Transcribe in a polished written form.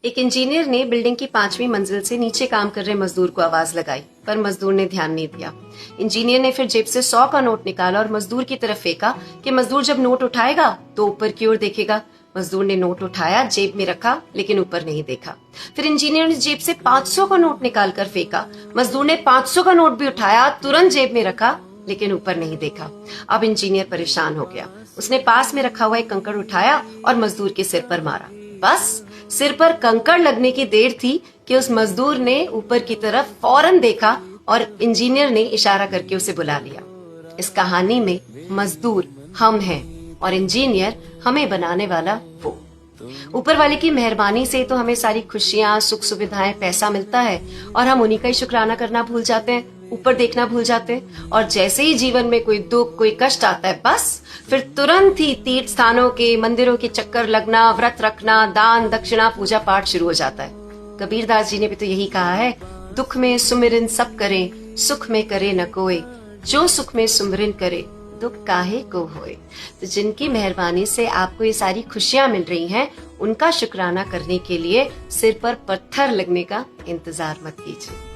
एक इंजीनियर ने बिल्डिंग की 5वीं मंजिल से नीचे काम कर रहे मजदूर को आवाज लगाई, पर मजदूर ने ध्यान नहीं दिया। इंजीनियर ने फिर जेब से 100 का नोट निकाला और मजदूर की तरफ फेंका कि मजदूर जब नोट उठाएगा तो ऊपर की ओर देखेगा। मजदूर ने नोट उठाया, जेब में रखा, लेकिन ऊपर नहीं देखा। फिर इंजीनियर ने जेब से 500 का नोट निकाल कर फेंका। मजदूर ने 500 का नोट भी उठाया, तुरंत जेब में रखा, लेकिन ऊपर नहीं देखा। अब इंजीनियर परेशान हो गया। उसने पास में रखा हुआ एक कंकड़ उठाया और मजदूर के सिर पर मारा। बस सिर पर कंकड़ लगने की देर थी कि उस मजदूर ने ऊपर की तरफ फौरन देखा और इंजीनियर ने इशारा करके उसे बुला लिया। इस कहानी में मजदूर हम हैं और इंजीनियर हमें बनाने वाला वो। ऊपर वाले की मेहरबानी से तो हमें सारी खुशियां, सुख सुविधाएं, पैसा मिलता है और हम उन्हीं का ही शुक्राना करना भूल जाते हैं, ऊपर देखना भूल जाते हैं। और जैसे ही जीवन में कोई दुख, कोई कष्ट आता है, बस फिर तुरंत ही तीर्थ स्थानों के, मंदिरों के चक्कर लगना, व्रत रखना, दान दक्षिणा, पूजा पाठ शुरू हो जाता है। कबीरदास जी ने भी तो यही कहा है, दुख में सुमिरन सब करें, सुख में करे न कोई, जो सुख में सुमिरन करे दुख काहे को होए। तो जिनकी मेहरबानी से आपको ये सारी खुशियां मिल रही हैं, उनका शुक्राना करने के लिए सिर पर पत्थर लगने का इंतजार मत कीजिए।